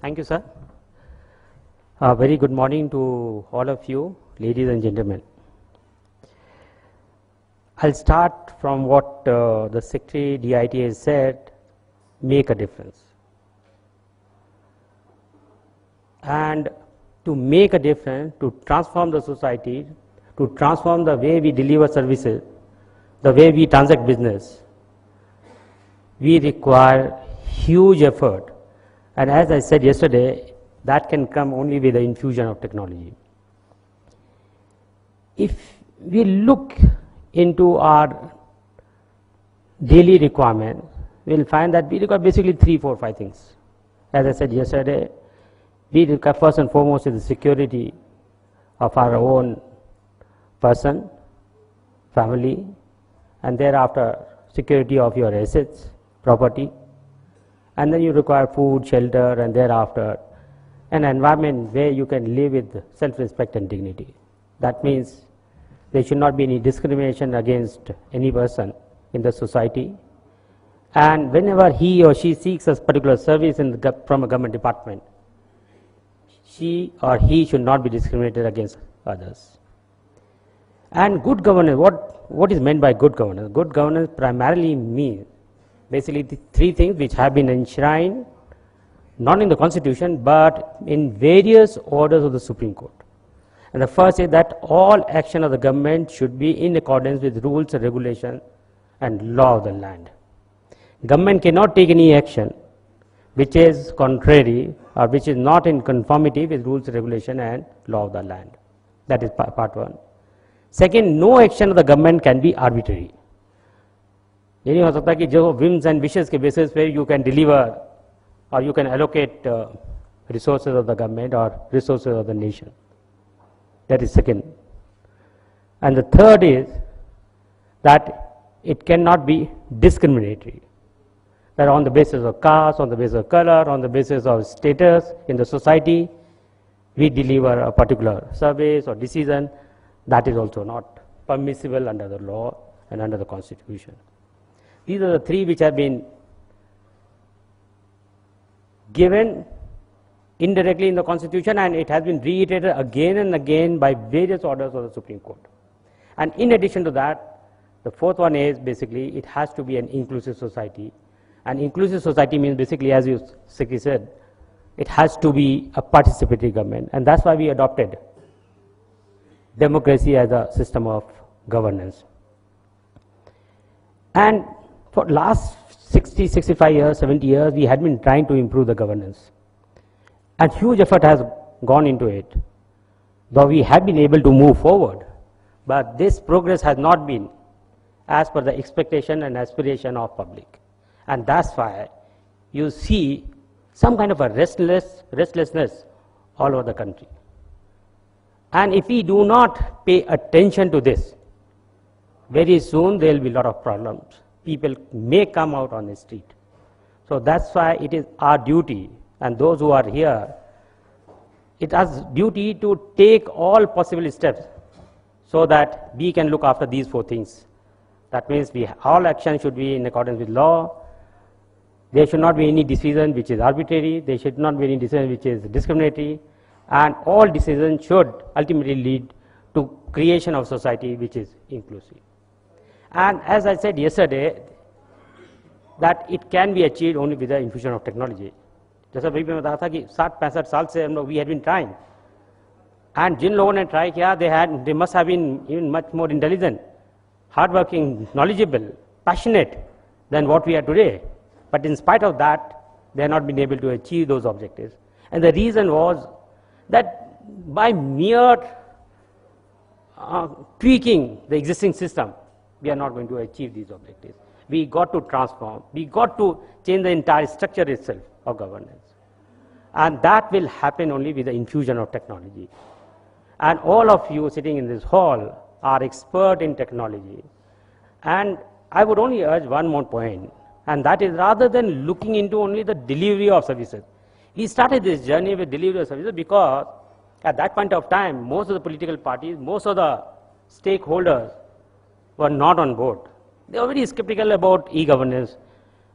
Thank you, sir. Very good morning to all of you, ladies and gentlemen. I'll start from what the Secretary DIT has said, make a difference. And to make a difference, to transform the society, to transform the way we deliver services, the way we transact business, we require huge effort. And as I said yesterday, that can come only with the infusion of technology. If we look into our daily requirements, we'll find that we require basically 3, 4, 5 things. As I said yesterday, we require first and foremost is the security of our own person, family, and thereafter security of your assets, property. And then you require food, shelter, and thereafter an environment where you can live with self-respect and dignity. That means there should not be any discrimination against any person in the society. And whenever he or she seeks a particular service from a government department, she or he should not be discriminated against others. And good governance, what is meant by good governance? Good governance primarily means basically the 3 things which have been enshrined not in the Constitution but in various orders of the Supreme Court. And the first is that all action of the government should be in accordance with rules and regulations and law of the land. Government cannot take any action which is contrary or which is not in conformity with rules, regulation and law of the land. That is part 1. Second, no action of the government can be arbitrary. ये नहीं हो सकता कि जो whims and wishes के basis पे you can deliver or you can allocate resources of the government or resources of the nation. That is second. And the third is that it cannot be discriminatory. That on the basis of caste, on the basis of color, on the basis of status in the society, we deliver a particular service or decision. That is also not permissible under the law and under the Constitution. These are the 3 which have been given indirectly in the Constitution, and it has been reiterated again and again by various orders of the Supreme Court. And in addition to that, the 4th one is basically it has to be an inclusive society. And inclusive society means basically, as you said, it has to be a participatory government. And that's why we adopted democracy as a system of governance. And for last 60, 65 years, 70 years, we had been trying to improve the governance. And huge effort has gone into it. Though we have been able to move forward, but this progress has not been as per the expectation and aspiration of public. And that's why you see some kind of a restlessness all over the country. And if we do not pay attention to this, very soon there will be a lot of problems. People may come out on the street. So that's why it is our duty, and those who are here, it has duty to take all possible steps so that we can look after these 4 things. That means all action should be in accordance with law. There should not be any decision which is arbitrary. There should not be any decision which is discriminatory. And all decisions should ultimately lead to creation of society which is inclusive. And as I said yesterday, that it can be achieved only with the infusion of technology. जैसा भाई मैं बताया था कि 60-65 साल से हम लोग we had been trying, and जिन लोगों ने try किया, they must have been even much more intelligent, hardworking, knowledgeable, passionate than what we are today. But in spite of that, they have not been able to achieve those objectives. And the reason was that by mere tweaking the existing system, we are not going to achieve these objectives. We got to transform. We got to change the entire structure itself of governance. And that will happen only with the infusion of technology. And all of you sitting in this hall are expert in technology. And I would only urge one more point, and that is rather than looking into only the delivery of services. We started this journey with delivery of services because at that point of time, most of the political parties, most of the stakeholders were not on board. They were very skeptical about e-governance.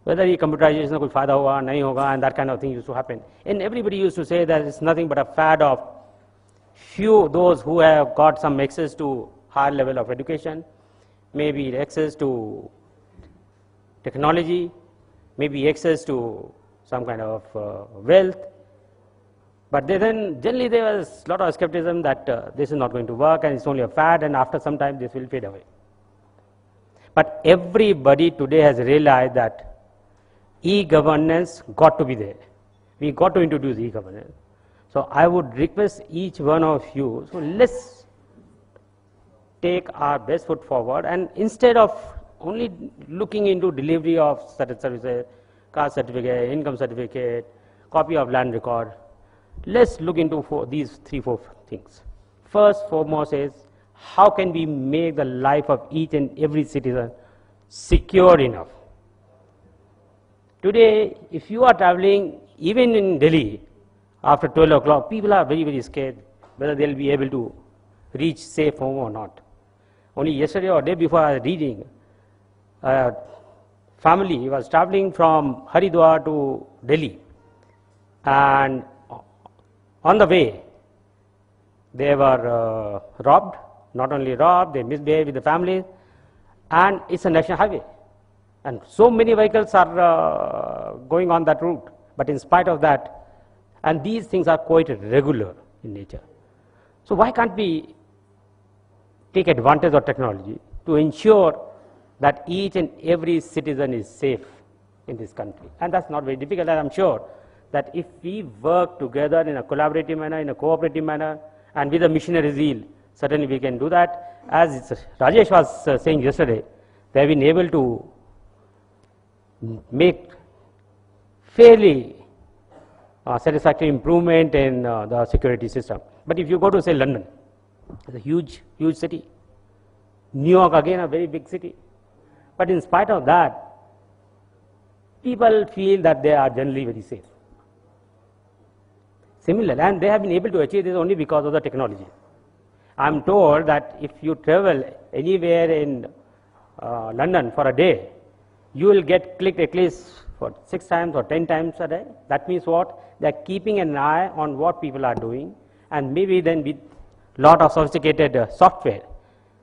whether ये computerization का कोई फायदा होगा नहीं होगा, and that kind of thing used to happen. And everybody used to say that it's nothing but a fad of few, those who have got some access to higher level of education, maybe access to technology, maybe access to some kind of wealth. But then generally there was a lot of skepticism that this is not going to work and it's only a fad, and after some time this will fade away. But everybody today has realized that e-governance got to be there. We got to introduce e-governance. So I would request each one of you, so let's take our best foot forward, and instead of only looking into delivery of certain services, caste certificate, income certificate, copy of land record, let's look into these 3-4 things. First, foremost is how can we make the life of each and every citizen secure enough. Today, if you are traveling, even in Delhi, after 12 o'clock, people are very, very scared whether they'll be able to reach safe home or not. Only yesterday or day before I was reading, a family was traveling from Haridwar to Delhi, and on the way, they were robbed. Not only robbed, they misbehaved with the family, and it's a national highway. And so many vehicles are going on that route. But in spite of that, and these things are quite regular in nature. So why can't we take advantage of technology to ensure that each and every citizen is safe in this country? And that's not very difficult, and I'm sure that if we work together in a collaborative manner, in a cooperative manner, and with a missionary zeal, certainly we can do that. As Rajesh was saying yesterday, they have been able to make fairly satisfactory improvement in the security system. But if you go to, say, London, it's a huge, huge city. New York, again, a very big city. But in spite of that, people feel that they are generally very safe. Similar, and they have been able to achieve this only because of the technology. I'm told that if you travel anywhere in London for a day, you will get clicked at least for 6 times or 10 times a day. That means what? They are keeping an eye on what people are doing, and maybe then with lot of sophisticated software,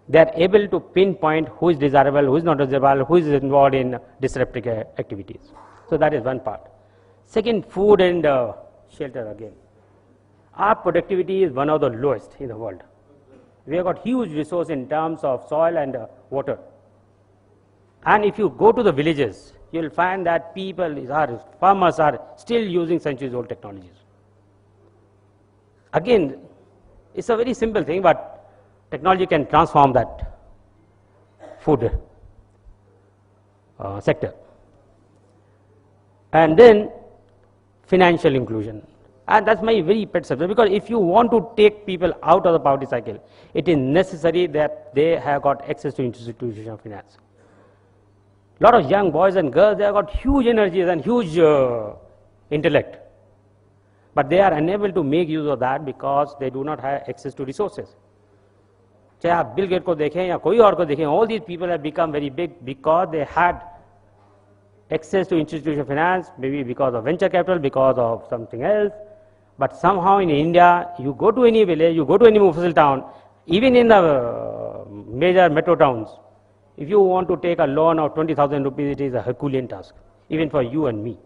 they are able to pinpoint who is desirable, who is not desirable, who is involved in disruptive activities. So that is one part. Second, food and shelter again. Our productivity is one of the lowest in the world. We have got huge resource in terms of soil and water. And if you go to the villages, you will find that farmers are still using centuries-old technologies. Again, it's a very simple thing, but technology can transform that food sector. And then financial inclusion. And that's my very pet subject, because if you want to take people out of the poverty cycle, it is necessary that they have got access to institutional finance. A lot of young boys and girls, they have got huge energies and huge intellect, but they are unable to make use of that because they do not have access to resources. चाहे आप bill gate को देखें या कोई और को देखें, all these people have become very big because they had access to institutional finance, maybe because of venture capital, because of something else. But somehow in India, you go to any village, you go to any Mufassil town, even in the major metro towns, if you want to take a loan of 20,000 rupees, it is a Herculean task, even for you and me.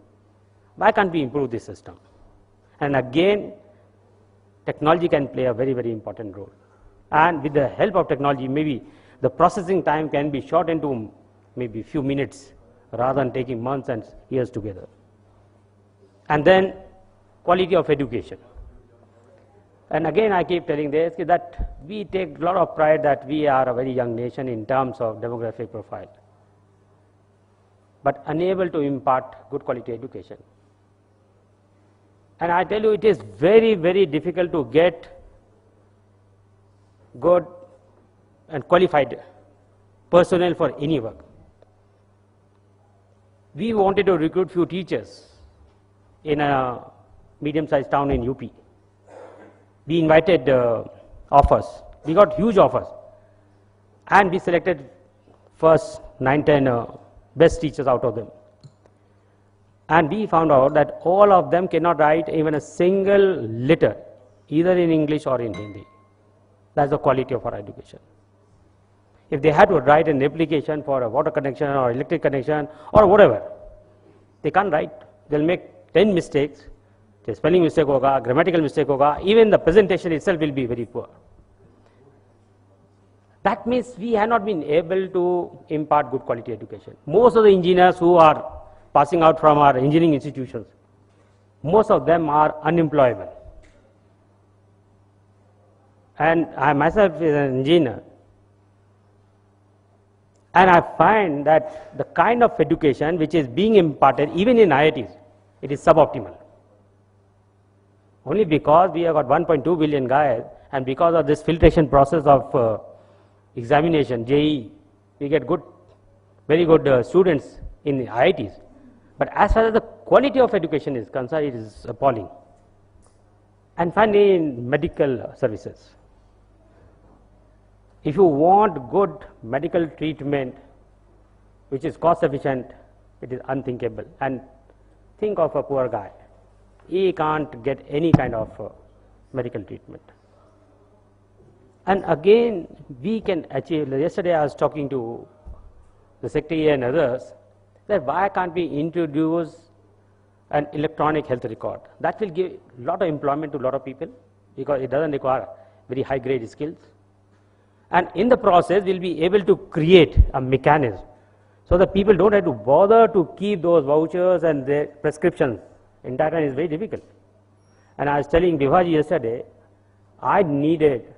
Why can't we improve this system? And again, technology can play a very, very important role. And with the help of technology, maybe the processing time can be shortened to maybe a few minutes rather than taking months and years together. And then quality of education. And again, I keep telling this, that we take a lot of pride that we are a very young nation in terms of demographic profile, but unable to impart good quality education. And I tell you, it is very, very difficult to get good and qualified personnel for any work. We wanted to recruit few teachers in a medium-sized town in UP. We invited offers. We got huge offers. And we selected first 9-10 best teachers out of them. And we found out that all of them cannot write even a single letter, either in English or in Hindi. That's the quality of our education. If they had to write an application for a water connection or electric connection or whatever, they can't write. They'll make 10 mistakes. The spelling mistake hoga, grammatical mistake hoga, even the presentation itself will be very poor. That means we have not been able to impart good quality education. Most of the engineers who are passing out from our engineering institutions, most of them are unemployable. And I myself is an engineer, and I find that the kind of education which is being imparted even in IITs, it is suboptimal. Only because we have got 1.2 billion guys, and because of this filtration process of examination, JEE, we get very good students in the IITs. But as far as the quality of education is concerned, it is appalling. And finally, in medical services, if you want good medical treatment which is cost efficient, it is unthinkable. And think of a poor guy. He can't get any kind of medical treatment. And again, we can achieve, yesterday I was talking to the secretary and others, that why can't we introduce an electronic health record? That will give a lot of employment to a lot of people, because it doesn't require very high grade skills. And in the process, we'll be able to create a mechanism so that people don't have to bother to keep those vouchers and their prescriptions. In that is very difficult. And I was telling Bhivaji yesterday, I needed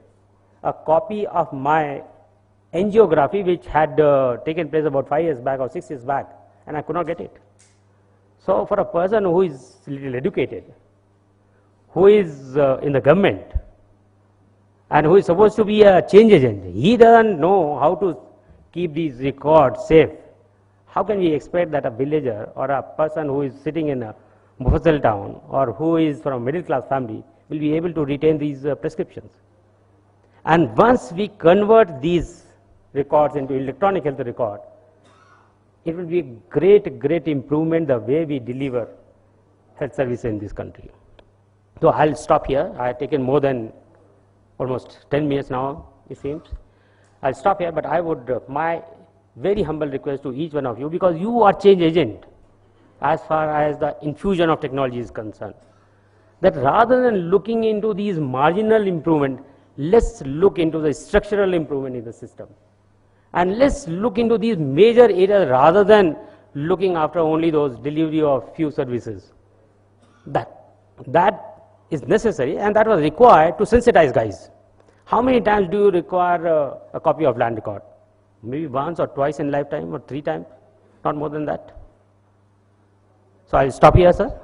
a copy of my angiography which had taken place about 5 years back or 6 years back, and I could not get it. So for a person who is little educated, who is in the government, and who is supposed to be a change agent, he doesn't know how to keep these records safe. How can we expect that a villager or a person who is sitting in a Mufassal town or who is from a middle class family will be able to retain these prescriptions? And once we convert these records into electronic health record, it will be a great improvement the way we deliver health services in this country. So I'll stop here. I have taken more than almost 10 minutes now, it seems. I'll stop here, but I would, my very humble request to each one of you, because you are change agent as far as the infusion of technology is concerned, that rather than looking into these marginal improvement, let's look into the structural improvement in the system. And let's look into these major areas rather than looking after only those delivery of few services. That is necessary, and that was required to sensitize guys. How many times do you require a copy of land record? Maybe once or twice in lifetime or 3 times, not more than that. So I'll stop here, sir.